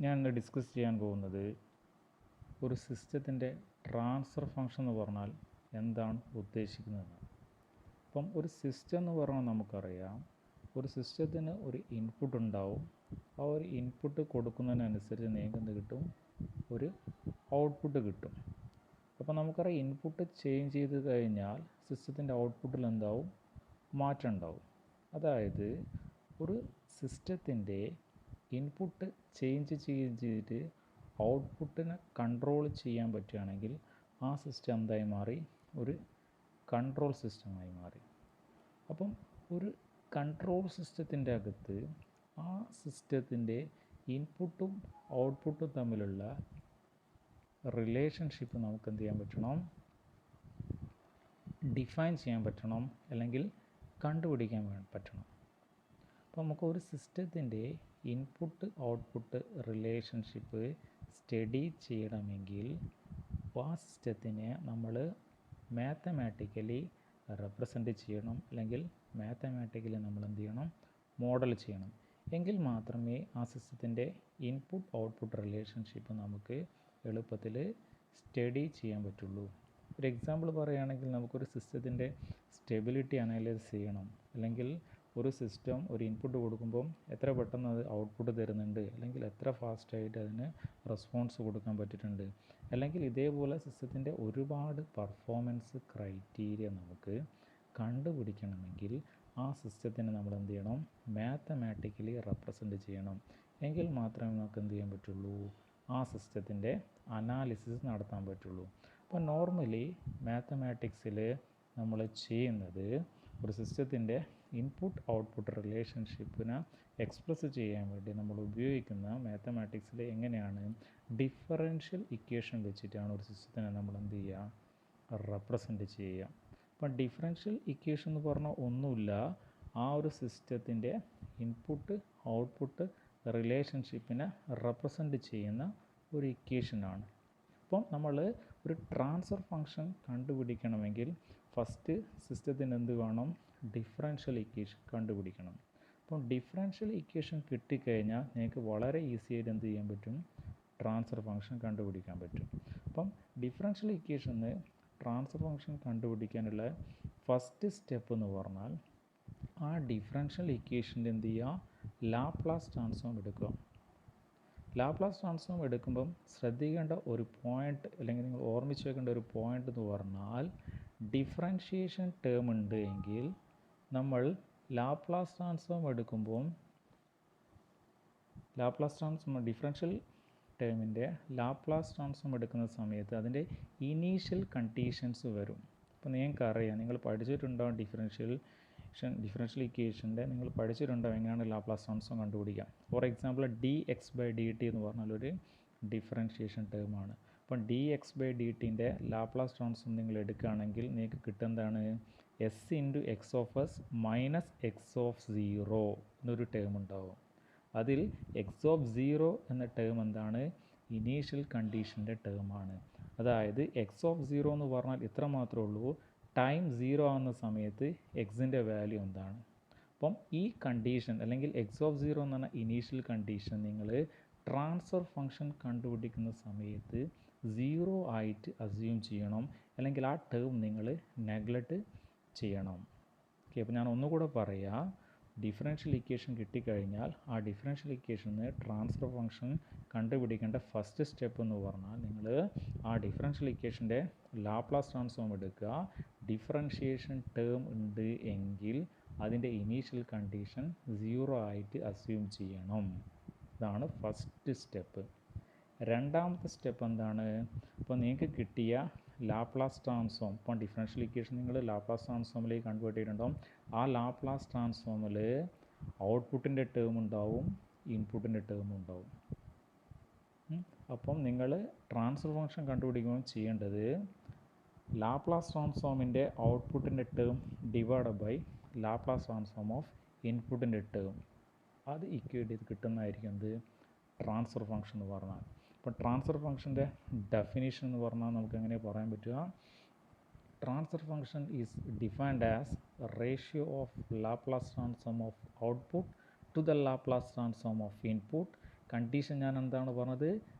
ഞാൻ ഇന്ന് ഡിസ്കസ് ചെയ്യാൻ പോകുന്നത് ഒരു സിസ്റ്റത്തിൻ്റെ ട്രാൻസ്ഫർ ഫംഗ്ഷൻ എന്ന് പറഞ്ഞാൽ എന്താണ് ഉദ്ദേശിക്കുന്നതെന്ന്. അപ്പം ഒരു സിസ്റ്റം എന്ന് പറഞ്ഞാൽ നമുക്കറിയാം, ഒരു സിസ്റ്റത്തിന് ഒരു ഇൻപുട്ട് ഉണ്ടാവും. ആ ഒരു ഇൻപുട്ട് കൊടുക്കുന്നതിനനുസരിച്ച് നിങ്ങൾക്ക് എന്ത് കിട്ടും? ഒരു ഔട്ട്പുട്ട് കിട്ടും. അപ്പോൾ നമുക്കറിയാം, ഇൻപുട്ട് ചേഞ്ച് ചെയ്ത് കഴിഞ്ഞാൽ സിസ്റ്റത്തിൻ്റെ ഔട്ട്പുട്ടിൽ എന്താവും? മാറ്റം ഉണ്ടാവും. അതായത് ഒരു സിസ്റ്റത്തിൻ്റെ ഇൻപുട്ട് ചേഞ്ച് ചെയ്തിട്ട് ഔട്ട്പുട്ടിനെ കൺട്രോൾ ചെയ്യാൻ പറ്റുകയാണെങ്കിൽ ആ സിസ്റ്റം എന്തായി മാറി? ഒരു കൺട്രോൾ സിസ്റ്റമായി മാറി. അപ്പം ഒരു കൺട്രോൾ സിസ്റ്റത്തിൻ്റെ അകത്ത് ആ സിസ്റ്റത്തിൻ്റെ ഇൻപുട്ടും ഔട്ട്പുട്ടും തമ്മിലുള്ള റിലേഷൻഷിപ്പ് നമുക്ക് എന്ത് ചെയ്യാൻ പറ്റണം? ഡിഫൈൻ ചെയ്യാൻ പറ്റണം, അല്ലെങ്കിൽ കണ്ടുപിടിക്കാൻ പറ്റണം. അപ്പോൾ നമുക്ക് ഒരു സിസ്റ്റത്തിൻ്റെ ഇൻപുട്ട് ഔട്ട്പുട്ട് റിലേഷൻഷിപ്പ് സ്റ്റഡി ചെയ്യണമെങ്കിൽ ആ സിസ്റ്റത്തിനെ നമ്മൾ മാത്തമാറ്റിക്കലി റെപ്രസെൻ്റ് ചെയ്യണം, അല്ലെങ്കിൽ മാത്തമാറ്റിക്കലി നമ്മൾ എന്ത് ചെയ്യണം? മോഡൽ ചെയ്യണം. എങ്കിൽ മാത്രമേ ആ സിസ്റ്റത്തിൻ്റെ ഇൻപുട്ട് ഔട്ട്പുട്ട് റിലേഷൻഷിപ്പ് നമുക്ക് എളുപ്പത്തിൽ സ്റ്റഡി ചെയ്യാൻ പറ്റുള്ളൂ. ഒരു എക്സാമ്പിൾ പറയുകയാണെങ്കിൽ, നമുക്കൊരു സിസ്റ്റത്തിൻ്റെ സ്റ്റെബിലിറ്റി അനലൈസ് ചെയ്യണം, അല്ലെങ്കിൽ ഒരു സിസ്റ്റം ഒരു ഇൻപുട്ട് കൊടുക്കുമ്പം എത്ര പെട്ടെന്ന് അത് ഔട്ട്പുട്ട് തരുന്നുണ്ട്, അല്ലെങ്കിൽ എത്ര ഫാസ്റ്റായിട്ട് അതിന് റെസ്പോൺസ് കൊടുക്കാൻ പറ്റിയിട്ടുണ്ട്, അല്ലെങ്കിൽ ഇതേപോലെ സിസ്റ്റത്തിൻ്റെ ഒരുപാട് പെർഫോമൻസ് ക്രൈറ്റീരിയ നമുക്ക് കണ്ടുപിടിക്കണമെങ്കിൽ ആ സിസ്റ്റത്തിനെ നമ്മൾ എന്ത് ചെയ്യണം? മാത്തമാറ്റിക്കലി റെപ്രസെൻ്റ് ചെയ്യണം. എങ്കിൽ മാത്രമേ നമുക്ക് എന്ത് ചെയ്യാൻ പറ്റുള്ളൂ? ആ സിസ്റ്റത്തിൻ്റെ അനാലിസിസ് നടത്താൻ പറ്റുള്ളൂ. അപ്പോൾ നോർമലി മാത്തമാറ്റിക്സിൽ നമ്മൾ ചെയ്യുന്നത്, ഒരു സിസ്റ്റത്തിൻ്റെ ഇൻപുട്ട് ഔട്ട്പുട്ട് റിലേഷൻഷിപ്പിനെ എക്സ്പ്രസ് ചെയ്യാൻ വേണ്ടി നമ്മൾ ഉപയോഗിക്കുന്ന മാത്തമാറ്റിക്സിൽ എങ്ങനെയാണ്? ഡിഫറൻഷ്യൽ ഇക്വേഷൻ വെച്ചിട്ടാണ് ഒരു സിസ്റ്റത്തിനെ നമ്മൾ എന്ത് ചെയ്യുക? റെപ്രസെൻ്റ് ചെയ്യുക. അപ്പം ഡിഫറൻഷ്യൽ ഇക്വേഷൻ എന്ന് പറഞ്ഞാൽ ഒന്നുമില്ല, ആ ഒരു സിസ്റ്റത്തിൻ്റെ ഇൻപുട്ട് ഔട്ട്പുട്ട് റിലേഷൻഷിപ്പിനെ റെപ്രസെൻ്റ് ചെയ്യുന്ന ഒരു ഇക്വേഷനാണ്. അപ്പം നമ്മൾ ഒരു ട്രാൻസ്ഫർ ഫംഗ്ഷൻ കണ്ടുപിടിക്കണമെങ്കിൽ ഫസ്റ്റ് സിസ്റ്റത്തിന് എന്ത് വേണം? ഡിഫറൻഷ്യൽ ഇക്വേഷൻ കണ്ടുപിടിക്കണം. അപ്പം ഡിഫറൻഷ്യൽ ഇക്വേഷൻ കിട്ടിക്കഴിഞ്ഞാൽ നിങ്ങൾക്ക് വളരെ ഈസി ആയിട്ട് എന്ത് ചെയ്യാൻ പറ്റും? ട്രാൻസ്ഫർ ഫംഗ്ഷൻ കണ്ടുപിടിക്കാൻ പറ്റും. അപ്പം ഡിഫറൻഷ്യൽ ഇക്വേഷന് ട്രാൻസ്ഫർ ഫംഗ്ഷൻ കണ്ടുപിടിക്കാനുള്ള ഫസ്റ്റ് സ്റ്റെപ്പ് എന്ന് പറഞ്ഞാൽ, ആ ഡിഫറൻഷ്യൽ ഇക്വേഷൻ്റെ എന്ത് ചെയ്യുക? ലാപ്ലാസ് ട്രാൻസ്ഫോം എടുക്കുക. ലാപ്ലാസ് ട്രാൻസ്ഫോം എടുക്കുമ്പം ശ്രദ്ധിക്കേണ്ട ഒരു പോയിൻ്റ്, അല്ലെങ്കിൽ നിങ്ങൾ ഓർമ്മിച്ച് വെക്കേണ്ട ഒരു പോയിൻ്റ് എന്ന് പറഞ്ഞാൽ, ഡിഫറൻഷിയേഷൻ ടേം ഉണ്ട് എങ്കിൽ നമ്മൾ ലാപ്ലാസ് ട്രാൻസ്ഫോം എടുക്കുമ്പം ഡിഫറൻഷ്യൽ ടേമിൻ്റെ ലാപ്ലാസ് ട്രാൻസ്ഫോം എടുക്കുന്ന സമയത്ത് അതിൻ്റെ ഇനീഷ്യൽ കണ്ടീഷൻസ് വരും. അപ്പോൾ നിങ്ങൾക്കറിയാം, നിങ്ങൾ പഠിച്ചിട്ടുണ്ടാവും ഡിഫറൻഷ്യൽ ഇക്വേഷൻ്റെ നിങ്ങൾ പഠിച്ചിട്ടുണ്ടാവും എങ്ങനെയാണ് ലാപ്ലാസ് ട്രാൻസ്ഫോം കണ്ടുപിടിക്കുക. ഫോർ എക്സാമ്പിൾ, dx/dt എന്ന് പറഞ്ഞാൽ ഒരു ഡിഫറൻഷിയേഷൻ ടേമാണ്. അപ്പം dx/dtൻ്റെ ലാപ്ലാസ് ട്രാൻസ്ഫോം നിങ്ങൾ എടുക്കുകയാണെങ്കിൽ നിങ്ങൾക്ക് കിട്ടുന്നതാണ് s(x(s) - x(0) എന്നൊരു ടേം ഉണ്ടാവും. അതിൽ x(0) എന്ന ടേം എന്താണ്? ഇനീഷ്യൽ കണ്ടീഷൻ്റെ ടേമാണ്. അതായത് x(0) എന്ന് പറഞ്ഞാൽ ഇത്ര മാത്രമേ ഉള്ളൂ, ടൈം 0 ആകുന്ന സമയത്ത് എക്സിൻ്റെ വാല്യൂ എന്താണ്. അപ്പം ഈ കണ്ടീഷൻ, അല്ലെങ്കിൽ x(0) എന്ന് പറഞ്ഞാൽ ഇനീഷ്യൽ കണ്ടീഷൻ, നിങ്ങൾ ട്രാൻസ്ഫർ ഫംഗ്ഷൻ കണ്ടുപിടിക്കുന്ന സമയത്ത് 0 ആയിട്ട് അസ്യൂം ചെയ്യണം, അല്ലെങ്കിൽ ആ ടേം നിങ്ങൾ നെഗ്ലക്റ്റ് ചെയ്യണം. ഓക്കെ, അപ്പോൾ ഞാൻ ഒന്നുകൂടെ പറയാം. ഡിഫറൻഷ്യൽ ഇക്വേഷൻ കിട്ടിക്കഴിഞ്ഞാൽ ആ ഡിഫറൻഷ്യൽ ഇക്വേഷന് ട്രാൻസ്ഫർ ഫംഗ്ഷൻ കണ്ടുപിടിക്കേണ്ട ഫസ്റ്റ് സ്റ്റെപ്പ് എന്ന് പറഞ്ഞാൽ, നിങ്ങൾ ആ ഡിഫറൻഷ്യൽ ഇക്വേഷൻ്റെ ലാപ്ലാസ് ട്രാൻസ്ഫോം എടുക്കുക. ഡിഫറൻഷിയേഷൻ ടേം ഉണ്ട് എങ്കിൽ അതിൻ്റെ ഇനീഷ്യൽ കണ്ടീഷൻ 0 ആയിട്ട് അസ്യൂം ചെയ്യണം. ഇതാണ് ഫസ്റ്റ് സ്റ്റെപ്പ്. രണ്ടാമത്തെ സ്റ്റെപ്പ് എന്താണ്? അപ്പോൾ നിങ്ങൾക്ക് കിട്ടിയ ലാപ്ലാസ് ട്രാൻസ്ഫോം, ഇപ്പം ഡിഫറൻഷ്യൽ ഇക്വേഷൻ നിങ്ങൾ ലാപ്ലാസ് ട്രാൻസ്ഫോമിലേക്ക് കൺവേർട്ട് ചെയ്തിട്ടുണ്ടാവും. ആ ലാപ്ലാസ് ട്രാൻസ്ഫോമിൽ ഔട്ട്പുട്ടിൻ്റെ ടേം ഉണ്ടാവും, ഇൻപുട്ടിൻ്റെ ടേം ഉണ്ടാവും. അപ്പം നിങ്ങൾ ട്രാൻസ്ഫർ ഫംഗ്ഷൻ കണ്ടുപിടിക്കുമ്പോൾ ചെയ്യേണ്ടത്, ലാപ്ലാസ് ട്രാൻസ്ഫോമിൻ്റെ ഔട്ട്പുട്ടിൻ്റെ term divide by Laplace transform of ഇൻപുട്ടിൻ്റെ ടേം, അത് ഇക്വേറ്റ് ചെയ്ത് കിട്ടുന്നതായിരിക്കും എന്ത്? ട്രാൻസ്ഫർ ഫംഗ്ഷൻ എന്ന് പറഞ്ഞാൽ. അപ്പോൾ ട്രാൻസ്ഫർ ഫംഗ്ഷൻ്റെ ഡെഫിനിഷൻ എന്ന് പറഞ്ഞാൽ നമുക്ക് എങ്ങനെ പറയാൻ പറ്റുക? Transfer function is defined as ratio of Laplace transform of output to the Laplace transform of input condition ഞാൻ എന്താണ് പറഞ്ഞത്,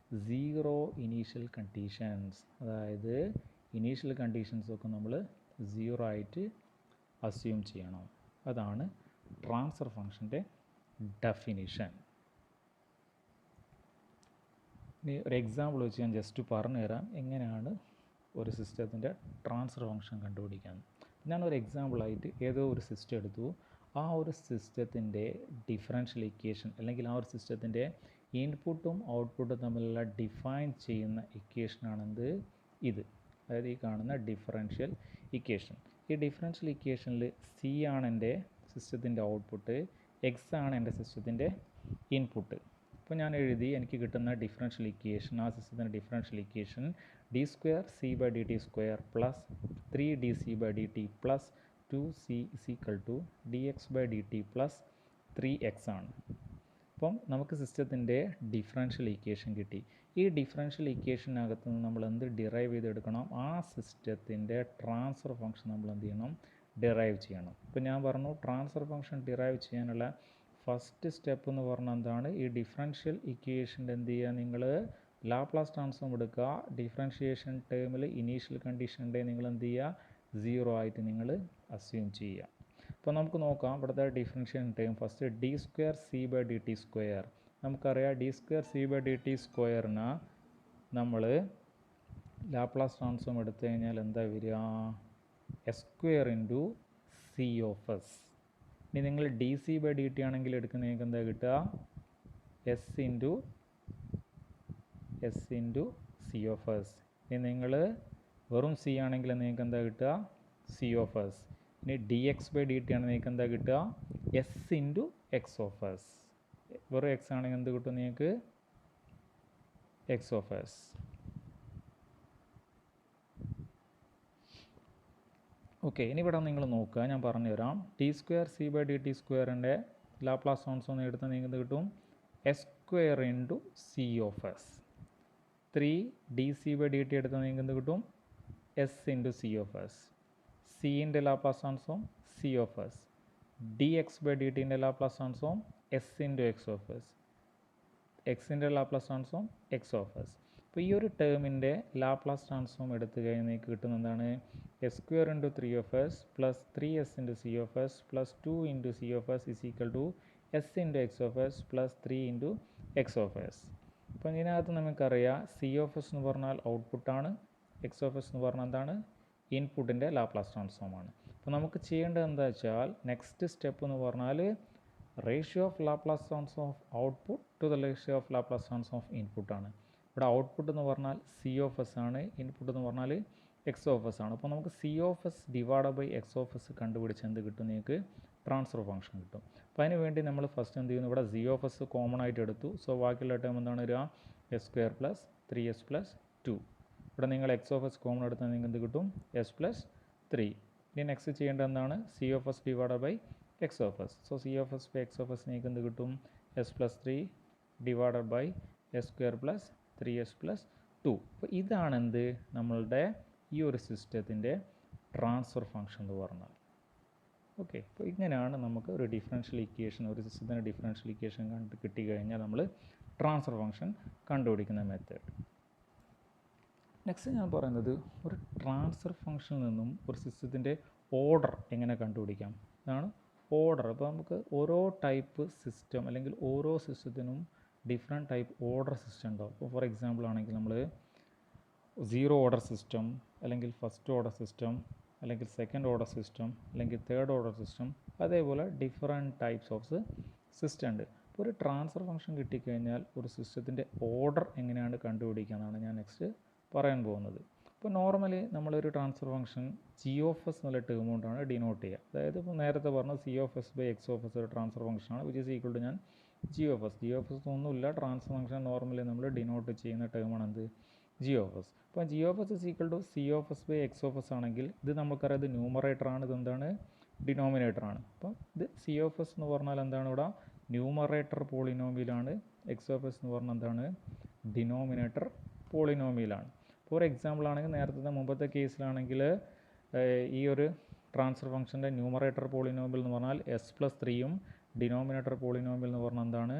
0 ഇനീഷ്യൽ കണ്ടീഷൻസ്, അതായത് ഇനീഷ്യൽ കണ്ടീഷൻസൊക്കെ നമ്മൾ 0 ആയിട്ട് അസ്യൂം ചെയ്യണം. അതാണ് ട്രാൻസ്ഫർ ഫംഗ്ഷൻ്റെ ഡെഫിനിഷൻ. ഇനി ഒരു എക്സാമ്പിൾ വെച്ച് ഞാൻ ജസ്റ്റ് പറഞ്ഞു തരാം എങ്ങനെയാണ് ഒരു സിസ്റ്റത്തിൻ്റെ ട്രാൻസ്ഫർ ഫംഗ്ഷൻ കണ്ടുപിടിക്കാൻ. ഞാനൊരു എക്സാമ്പിളായിട്ട് ഏതോ ഒരു സിസ്റ്റം എടുത്തു. ആ ഒരു സിസ്റ്റത്തിൻ്റെ ഡിഫറൻഷ്യൽ ഇക്വേഷൻ അല്ലെങ്കിൽ ആ ഒരു സിസ്റ്റത്തിൻ്റെ ഇൻപുട്ടും ഔട്ട്പുട്ടും തമ്മിലുള്ള ഡിഫൈൻ ചെയ്യുന്ന ഇക്വേഷനാണെന്ത്, ഇത്. അതായത് ഈ കാണുന്ന ഡിഫറൻഷ്യൽ ഇക്വേഷൻ. ഈ ഡിഫറൻഷ്യൽ ഇക്വേഷനിൽ സി ആണ് എൻ്റെ സിസ്റ്റത്തിൻ്റെ ഔട്ട്പുട്ട്, എക്സ് ആണ് എൻ്റെ സിസ്റ്റത്തിൻ്റെ ഇൻപുട്ട്. അപ്പോൾ ഞാൻ എഴുതി എനിക്ക് കിട്ടുന്ന ഡിഫറൻഷ്യൽ ഇക്വേഷൻ, ആ സിസ്റ്റത്തിൻ്റെ differential equation d²c/dt² plus 3dc/dt plus 2c = dx/dt plus 3x ആണ്. അപ്പം നമുക്ക് സിസ്റ്റത്തിൻ്റെ ഡിഫറൻഷ്യൽ ഇക്വേഷൻ കിട്ടി. ഈ ഡിഫറൻഷ്യൽ ഇക്വേഷനകത്ത് നിന്ന് നമ്മൾ എന്ത് ഡിറൈവ് ചെയ്തെടുക്കണം, ആ സിസ്റ്റത്തിൻ്റെ ട്രാൻസ്ഫർ ഫംഗ്ഷൻ നമ്മൾ എന്ത് ചെയ്യണം, ഡിറൈവ് ചെയ്യണം. ഇപ്പോൾ ഞാൻ പറഞ്ഞു ട്രാൻസ്ഫർ ഫംഗ്ഷൻ ഡിറൈവ് ചെയ്യാനുള്ള ഫസ്റ്റ് സ്റ്റെപ്പ് എന്ന് പറഞ്ഞാൽ എന്താണ്, ഈ ഡിഫറൻഷ്യൽ ഇക്വേഷൻ്റെ എന്ത് ചെയ്യുക, നിങ്ങൾ ലാപ്ലാസ് ട്രാൻസ്ഫോം എടുക്കുക. ഡിഫറൻഷിയേഷൻ ടേമിൽ ഇനീഷ്യൽ കണ്ടീഷൻ ഉണ്ടെങ്കിൽ നിങ്ങൾ എന്ത് ചെയ്യുക, 0 ആയിട്ട് നിങ്ങൾ അസ്യൂം ചെയ്യുക. അപ്പോൾ നമുക്ക് നോക്കാം ഇവിടുത്തെ ഡിഫറൻഷിയേഷൻ ടേം. First d²c/dt². നമുക്കറിയാം d²c/dt² നമ്മൾ ലാപ്ലാസ് ട്രാൻസ്ഫോം എടുത്തു കഴിഞ്ഞാൽ എന്താ വരിക, s² × c of s. ഇനി നിങ്ങൾ dc/dt ആണെങ്കിൽ എടുക്കുന്ന നിങ്ങൾക്ക് എന്താ കിട്ടുക, s × c of s. ഇനി നിങ്ങൾ വെറും c ആണെങ്കിൽ നിങ്ങൾക്ക് എന്താ കിട്ടുക, c of s. ഇനി dx/dt ആണ് നിങ്ങൾക്ക് എന്താ കിട്ടുക, s × x of s. വെറും x ആണെങ്കിൽ എന്ത് കിട്ടും നിങ്ങൾക്ക്, x of s. ഓക്കെ, ഇനി ഇവിടെ നിങ്ങൾ നോക്കുക, ഞാൻ പറഞ്ഞു തരാം. d²c/dt² ലാപ്ലാസ് ട്രാൻസ്ഫോം എടുത്താൽ നിങ്ങൾക്ക് കിട്ടും s² × c of s. 3dc/dt എടുത്താൽ നിങ്ങൾക്ക് എന്ത് കിട്ടും, s × c of s. c-ൻ്റെ Laplace transform c of s. dx/dt-ൻ്റെ Laplace transform s × x of s. x-ൻ്റെ Laplace transform x of s. അപ്പോൾ ഈ ഒരു ടേമിൻ്റെ ലാപ്ലാസ് ട്രാൻസ്ഫോം എടുത്തു കഴിഞ്ഞാൽ നിങ്ങൾക്ക് കിട്ടുന്ന എന്താണ്, s² × 3 of s plus 3s × c of s plus 2 × c of s is equal to s × x of s plus 3 × x of s. അപ്പോൾ ഇതിനകത്ത് നമുക്കറിയാം c of s എന്ന് പറഞ്ഞാൽ ഔട്ട്പുട്ടാണ്, x of s എന്ന് പറഞ്ഞാൽ എന്താണ്, ഇൻപുട്ടിൻ്റെ ലാപ്ലാസ് ട്രാൻസ്ഫോം ആണ്. അപ്പോൾ നമുക്ക് ചെയ്യേണ്ടത് എന്താ വെച്ചാൽ, നെക്സ്റ്റ് സ്റ്റെപ്പ് എന്ന് പറഞ്ഞാൽ ratio of Laplace transform of output to the ratio of Laplace transform of input ആണ്. ഇവിടെ ഔട്ട്പുട്ട് എന്ന് പറഞ്ഞാൽ c of s ആണ്, ഇൻപുട്ട് എന്ന് പറഞ്ഞാൽ x of s ആണ്. അപ്പോൾ നമുക്ക് c of s / x of s കണ്ടുപിടിച്ച് എന്ത് കിട്ടും, നിങ്ങൾക്ക് ട്രാൻസ്ഫർ ഫംഗ്ഷൻ കിട്ടും. അപ്പോൾ അതിന് വേണ്ടി നമ്മൾ ഫസ്റ്റ് എന്ത് ചെയ്യുന്നു, ഇവിടെ c of s കോമൺ ആയിട്ട് എടുത്തു. സോ ബാക്കിയുള്ള ടേം എന്താണ് വരിക, s² പ്ലസ് 3s പ്ലസ് 2. ഇവിടെ നിങ്ങൾ x of s കോമൺ എടുത്താൽ നിങ്ങൾക്ക് എന്ത് കിട്ടും, s പ്ലസ് 3. ഇനി നെക്സ്റ്റ് ചെയ്യേണ്ടത് എന്താണ്, c of s / x of s. So c of s x of s നിങ്ങൾക്ക് എന്ത് കിട്ടും, s plus 3 / s² plus 3s plus 2. അപ്പോൾ ഇതാണ് എന്ത് നമ്മളുടെ ഈ ഒരു സിസ്റ്റത്തിൻ്റെ ട്രാൻസ്ഫർ ഫംഗ്ഷൻ എന്ന് പറഞ്ഞാൽ. ഓക്കെ, അപ്പോൾ ഇങ്ങനെയാണ് നമുക്ക് ഒരു ഡിഫറൻഷ്യൽ ഇക്വേഷൻ, ഒരു സിസ്റ്റത്തിൻ്റെ ഡിഫറൻഷ്യൽ ഇക്വേഷൻ കിട്ടിക്കഴിഞ്ഞാൽ നമ്മൾ ട്രാൻസ്ഫർ ഫംഗ്ഷൻ കണ്ടുപിടിക്കുന്ന മെത്തേഡ്. നെക്സ്റ്റ് ഞാൻ പറയുന്നത് ഒരു ട്രാൻസ്ഫർ ഫംഗ്ഷനിൽ നിന്നും ഒരു സിസ്റ്റത്തിൻ്റെ ഓർഡർ എങ്ങനെ കണ്ടുപിടിക്കാം, ഇതാണ് ഓർഡർ. അപ്പോൾ നമുക്ക് ഓരോ ടൈപ്പ് സിസ്റ്റം അല്ലെങ്കിൽ ഓരോ സിസ്റ്റത്തിനും ഡിഫറെൻറ്റ് ടൈപ്പ് ഓർഡർ സിസ്റ്റം ഉണ്ടാവും. ഇപ്പോൾ ഫോർ എക്സാമ്പിൾ ആണെങ്കിൽ നമ്മൾ 0 ഓർഡർ സിസ്റ്റം അല്ലെങ്കിൽ ഫസ്റ്റ് ഓർഡർ സിസ്റ്റം അല്ലെങ്കിൽ സെക്കൻഡ് ഓർഡർ സിസ്റ്റം അല്ലെങ്കിൽ തേർഡ് ഓർഡർ സിസ്റ്റം, അതേപോലെ ഡിഫറെൻറ്റ് ടൈപ്സ് ഓഫ് സിസ്റ്റം ഉണ്ട്. അപ്പോൾ ഒരു ട്രാൻസ്ഫർ ഫംഗ്ഷൻ കിട്ടിക്കഴിഞ്ഞാൽ ഒരു സിസ്റ്റത്തിൻ്റെ ഓർഡർ എങ്ങനെയാണ് കണ്ടുപിടിക്കുക എന്നാണ് ഞാൻ നെക്സ്റ്റ് പറയാൻ പോകുന്നത്. ഇപ്പോൾ നോർമലി നമ്മളൊരു transfer function g of s എന്നുള്ള ടേം കൊണ്ടാണ് ഡിനോട്ട് ചെയ്യുക. അതായത് ഇപ്പോൾ നേരത്തെ പറഞ്ഞ c of s / x of s ഒരു ട്രാൻസ്ഫർ ഫംഗ്ഷനാണ്, വിച്ച് ഈസ് ഈക്വൽ ടു ഞാൻ g of s. g of s ഒന്നുമില്ല, ട്രാൻസ്ഫർ ഫംഗ്ഷൻ നോർമലി നമ്മൾ ഡിനോട്ട് ചെയ്യുന്ന ടേമാണ് എന്ത്, g of s. അപ്പോൾ g of s is equal to c of s / x of s ആണെങ്കിൽ ഇത് നമുക്കറിയാം, ഇത് ന്യൂമറേറ്ററാണ്, ഇതെന്താണ് ഡിനോമിനേറ്ററാണ്. അപ്പോൾ ഇത് c of s എന്ന് പറഞ്ഞാൽ എന്താണ്, ഇവിടെ ന്യൂമറേറ്റർ പോളിനോമിയലാണ്, x of s എന്ന് പറഞ്ഞാൽ എന്താണ്, ഡിനോമിനേറ്റർ പോളിനോമിയലാണ്. ഫോർ എക്സാമ്പിൾ ആണെങ്കിൽ നേരത്തെ മുമ്പത്തെ കേസിലാണെങ്കിൽ ഈ ഒരു ട്രാൻസ്ഫർ ഫംഗ്ഷൻ്റെ ന്യൂമറേറ്റർ പോളിനോമിയൽ എന്ന് പറഞ്ഞാൽ s പ്ലസ് 3യും ഡിനോമിനേറ്റർ പോളിനോമിയൽ എന്ന് പറഞ്ഞാൽ എന്താണ്,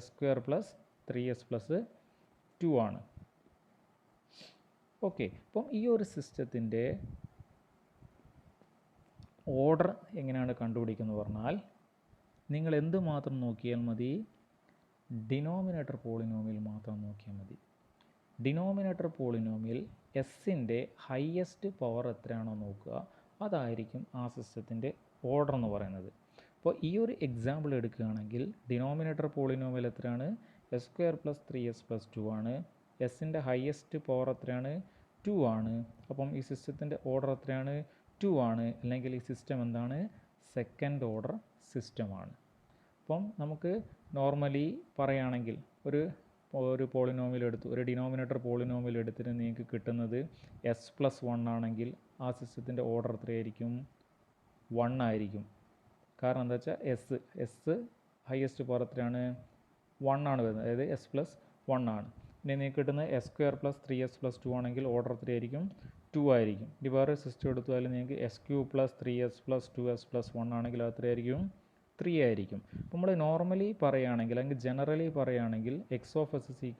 s² പ്ലസ് 3s+2 ആണ്. ഓക്കെ, അപ്പം ഈ ഒരു സിസ്റ്റത്തിൻ്റെ ഓർഡർ എങ്ങനെയാണ് കണ്ടുപിടിക്കുന്നത് പറഞ്ഞാൽ, നിങ്ങൾ എന്ത് മാത്രം നോക്കിയാൽ മതി, ഡിനോമിനേറ്റർ പോളിനോമിയൽ മാത്രം നോക്കിയാൽ മതി. ഡിനോമിനേറ്റർ പോളിനോമിയൽ എസിൻ്റെ ഹയസ്റ്റ് പവർ എത്രയാണോ നോക്കുക, അതായിരിക്കും ആ സിസ്റ്റത്തിൻ്റെ ഓർഡർ എന്ന് പറയുന്നത്. അപ്പോൾ ഈ ഒരു എക്സാമ്പിൾ എടുക്കുകയാണെങ്കിൽ ഡിനോമിനേറ്റർ പോളിനോമിയൽ എത്രയാണ്, s² + 3s+2 ആണ്. എസിൻ്റെ ഹയസ്റ്റ് പവർ എത്രയാണ്, 2 ആണ്. അപ്പം ഈ സിസ്റ്റത്തിൻ്റെ ഓർഡർ എത്രയാണ്, 2 ആണ്. അല്ലെങ്കിൽ ഈ സിസ്റ്റം എന്താണ്, സെക്കൻഡ് ഓർഡർ സിസ്റ്റമാണ്. അപ്പം നമുക്ക് നോർമലി പറയുകയാണെങ്കിൽ ഒരു പോളിനോമിയൽ എടുത്തു, ഒരു ഡിനോമിനേറ്റർ പോളിനോമിയൽ എടുത്തിട്ട് നിങ്ങൾക്ക് കിട്ടുന്നത് s+1 ആണെങ്കിൽ ആ സിസ്റ്റത്തിൻ്റെ ഓർഡർ എത്രയായിരിക്കും, 1 ആയിരിക്കും. കാരണം എന്താ വെച്ചാൽ എസ് ഹയസ്റ്റ് പവർ എത്രയാണ്, 1 ആണ് വരുന്നത്, അതായത് s+1 ആണ്. ഇനി നിങ്ങൾക്ക് കിട്ടുന്നത് s² + 3s+2 ആണെങ്കിൽ ഓർഡർ എത്രയായിരിക്കും, 2 ആയിരിക്കും. ഇനി വേറെ സിസ്റ്റം എടുത്താലും നിങ്ങൾക്ക് s³ + 3s+2s+1 ആണെങ്കിൽ അത് എത്രയായിരിക്കും, 3 ആയിരിക്കും. അപ്പോൾ നമ്മൾ നോർമലി പറയുകയാണെങ്കിൽ അല്ലെങ്കിൽ ജനറലി പറയുകയാണെങ്കിൽ x(s) =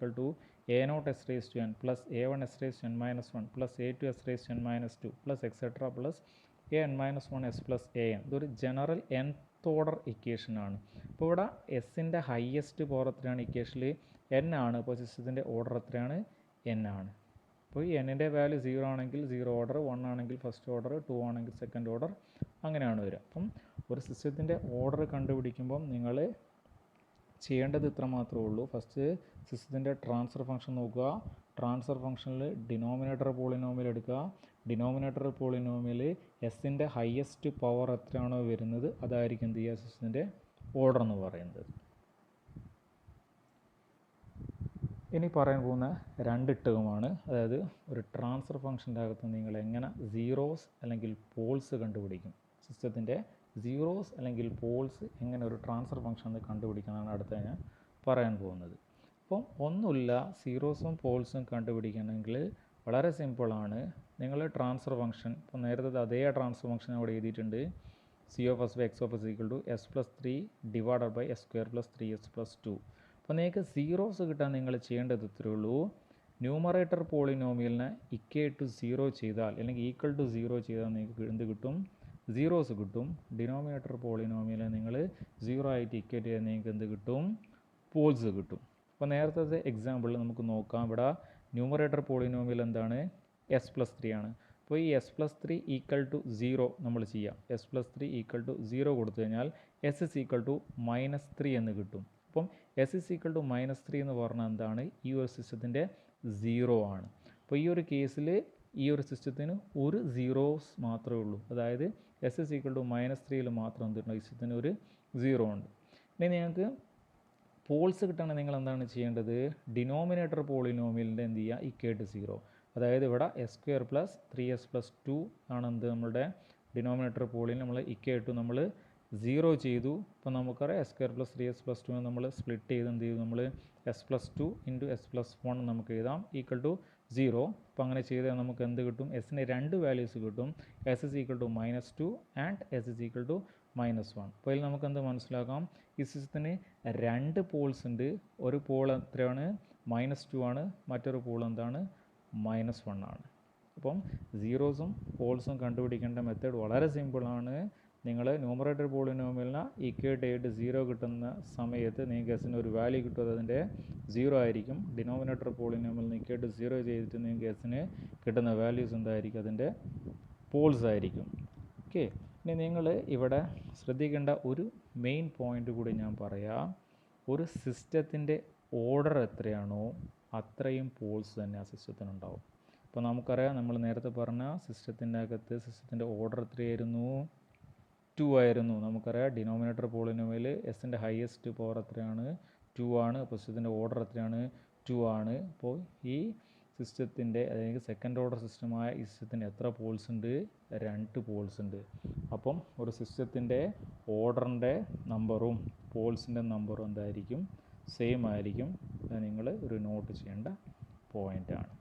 a0s(n) + a1s(n - 1) + a2s(n - 2) + etc. + an-1s + an. ഇതൊരു ജനറൽ nth ഓർഡർ ഇക്വേഷൻ ആണ്. അപ്പോൾ ഇവിടെ എസിൻ്റെ ഹയസ്റ്റ് പവർ എത്രയാണ് ഇക്വേഷനിൽ, n ആണ്. അപ്പോൾ സിസ്റ്റത്തിൻ്റെ ഓർഡർ എത്രയാണ്, n ആണ്. അപ്പോൾ ഈ എന്നിൻ്റെ വാല്യൂ 0 ആണെങ്കിൽ 0 ഓർഡർ, 1 ആണെങ്കിൽ ഫസ്റ്റ് ഓർഡർ, 2 ആണെങ്കിൽ സെക്കൻഡ് ഓർഡർ, അങ്ങനെയാണ് വരിക. അപ്പം ഒരു സിസ്റ്റത്തിൻ്റെ ഓർഡർ കണ്ടുപിടിക്കുമ്പം നിങ്ങൾ ചെയ്യേണ്ടത് ഇത്ര മാത്രമേ ഉള്ളൂ. ഫസ്റ്റ് സിസ്റ്റത്തിൻ്റെ ട്രാൻസ്ഫർ ഫംഗ്ഷൻ നോക്കുക. ട്രാൻസ്ഫർ ഫംഗ്ഷനിൽ ഡിനോമിനേറ്റർ പോളിനോമിയൽ എടുക്കുക. ഡിനോമിനേറ്റർ പോളിനോമിയൽ എസിൻ്റെ ഹയസ്റ്റ് പവർ എത്രയാണോ വരുന്നത് അതായിരിക്കും എന്ത് ചെയ്യുക, സിസ്റ്റത്തിൻ്റെ ഓർഡർ എന്ന് പറയുന്നത്. ഇനി പറയാൻ പോകുന്ന 2 ടേമാണ്, അതായത് ഒരു ട്രാൻസ്ഫർ ഫംഗ്ഷൻ്റെ അകത്ത് നിങ്ങൾ എങ്ങനെ സീറോസ് അല്ലെങ്കിൽ പോൾസ് കണ്ടുപിടിക്കും, സിസ്റ്റത്തിൻ്റെ സീറോസ് അല്ലെങ്കിൽ പോൾസ് എങ്ങനെ ഒരു ട്രാൻസ്ഫർ ഫംഗ്ഷൻ കണ്ടുപിടിക്കാനാണ് അടുത്ത ഞാൻ പറയാൻ പോകുന്നത്. അപ്പം ഒന്നുമില്ല, സീറോസും പോൾസും കണ്ടുപിടിക്കണമെങ്കിൽ വളരെ സിമ്പിളാണ്. നിങ്ങൾ ട്രാൻസ്ഫർ ഫംഗ്ഷൻ, ഇപ്പോൾ നേരത്തെ അതേ ട്രാൻസ്ഫർ ഫംഗ്ഷൻ അവിടെ എഴുതിയിട്ടുണ്ട്, c(x) = s+3 / s² + 3s+2. അപ്പോൾ നിങ്ങൾക്ക് സീറോസ് കിട്ടാൻ നിങ്ങൾ ചെയ്യേണ്ടത് ഇത്രയേ ഉള്ളൂ, ന്യൂമറേറ്റർ പോളിനോമിയലിനെ ഇക്വൽ 0 ചെയ്താൽ അല്ലെങ്കിൽ ഈക്വൽ ടു 0 ചെയ്താൽ നിങ്ങൾക്ക് എന്ത് കിട്ടും, സീറോസ് കിട്ടും. ഡിനോമിനേറ്റർ പോളിനോമിയലിനെ നിങ്ങൾ 0 ആയിട്ട് ഇക്വൽ ചെയ്താൽ നിങ്ങൾക്ക് എന്ത് കിട്ടും, പോൾസ് കിട്ടും. അപ്പോൾ നേരത്തെ എക്സാമ്പിളിൽ നമുക്ക് നോക്കാം. ഇവിടെ ന്യൂമറേറ്റർ പോളിനോമിയൽ എന്താണ്, s+3 ആണ്. അപ്പോൾ ഈ s+3 = 0 നമ്മൾ ചെയ്യാം. s+3 = 0 കൊടുത്തു കഴിഞ്ഞാൽ s = -3 എന്ന് കിട്ടും. അപ്പം s = -3 എന്ന് പറഞ്ഞാൽ എന്താണ്, ഈ ഒരു സിസ്റ്റത്തിൻ്റെ 0 ആണ്. അപ്പോൾ ഈ ഒരു കേസിൽ ഈ ഒരു സിസ്റ്റത്തിന് ഒരു സീറോസ് മാത്രമേ ഉള്ളൂ, അതായത് s = -3 മാത്രം എന്തുണ്ട്, ഈ സിസ്റ്റത്തിന് ഒരു 0 ഉണ്ട്. ഇനി നിങ്ങൾക്ക് പോൾസ് കിട്ടണമെങ്കിൽ നിങ്ങൾ എന്താണ് ചെയ്യേണ്ടത്, ഡിനോമിനേറ്റർ പോളിനോമിയലിൻ്റെ എന്ത് ചെയ്യുക, ഇക്വൽ ടു 0. അതായത് ഇവിടെ s² + 3s+2 ആണ് എന്ത്, നമ്മളുടെ ഡിനോമിനേറ്റർ പോളിന് നമ്മൾ ഇക്വൽ ടു നമ്മൾ 0 ചെയ്തു. ഇപ്പോൾ നമുക്കറിയാം s² + 3s+2 നമ്മൾ സ്പ്ലിറ്റ് ചെയ്ത് എന്ത് ചെയ്തു, നമ്മൾ s+2 × s+1 നമുക്ക് എഴുതാം ഈക്വൽ ടു 0. അപ്പോൾ അങ്ങനെ ചെയ്താൽ നമുക്ക് എന്ത് കിട്ടും, എസിന് 2 വാല്യൂസ് കിട്ടും, s = -2 ആൻഡ് s = -1. അപ്പോൾ ഇതിൽ നമുക്ക് എന്ത് മനസ്സിലാക്കാം, ഈ സിസ്റ്റത്തിന് 2 പോൾസ് ഉണ്ട്. ഒരു പോൾ എത്രയാണ്, -2 ആണ്, മറ്റൊരു പോൾ എന്താണ്, -1 ആണ്. അപ്പം സീറോസും പോൾസും കണ്ടുപിടിക്കേണ്ട മെത്തേഡ് വളരെ സിമ്പിളാണ്. നിങ്ങൾ ന്യൂമറേറ്റർ പോളിനോമിയലിനെ ഈക്വൽ ചെയ്തിട്ട് 0 കിട്ടുന്ന സമയത്ത് നിങ്ങൾക്ക് എസിന് ഒരു വാല്യൂ കിട്ടും, അതിൻ്റെ 0 ആയിരിക്കും. ഡിനോമിനേറ്റർ പോളിനോമിയലിന് ഈക്വൽ ടു 0 ചെയ്തിട്ട് നിങ്ങൾക്ക് എസിന് കിട്ടുന്ന വാല്യൂസ് എന്തായിരിക്കും, അതിൻ്റെ പോൾസ് ആയിരിക്കും. ഓക്കെ, ഇനി നിങ്ങൾ ഇവിടെ ശ്രദ്ധിക്കേണ്ട ഒരു മെയിൻ പോയിൻ്റ് കൂടി ഞാൻ പറയാം. ഒരു സിസ്റ്റത്തിൻ്റെ ഓർഡർ എത്രയാണോ അത്രയും പോൾസ് തന്നെ ആ സിസ്റ്റത്തിനുണ്ടാവും. അപ്പോൾ നമുക്കറിയാം, നമ്മൾ നേരത്തെ പറഞ്ഞ സിസ്റ്റത്തിൻ്റെ അകത്ത് സിസ്റ്റത്തിൻ്റെ ഓർഡർ എത്രയായിരുന്നു, 2 ആയിരുന്നു. നമുക്കറിയാം ഡിനോമിനേറ്റർ പോളിനോമിയൽ എസിൻ്റെ ഹയസ്റ്റ് പവർ എത്രയാണ്, 2 ആണ്. അപ്പോൾ സിസ്റ്റത്തിൻ്റെ ഓർഡർ എത്രയാണ്, 2 ആണ്. അപ്പോൾ ഈ സിസ്റ്റത്തിൻ്റെ അല്ലെങ്കിൽ സെക്കൻഡ് ഓർഡർ സിസ്റ്റമായ ഈ സിസ്റ്റത്തിന് എത്ര പോൾസ് ഉണ്ട്, 2 പോൾസ് ഉണ്ട്. അപ്പം ഒരു സിസ്റ്റത്തിൻ്റെ ഓർഡറിൻ്റെ നമ്പറും പോൾസിൻ്റെ നമ്പറും എന്തായിരിക്കും, സെയിം ആയിരിക്കും. അത് നിങ്ങൾ ഒരു നോട്ട് ചെയ്യേണ്ട പോയിൻ്റാണ്.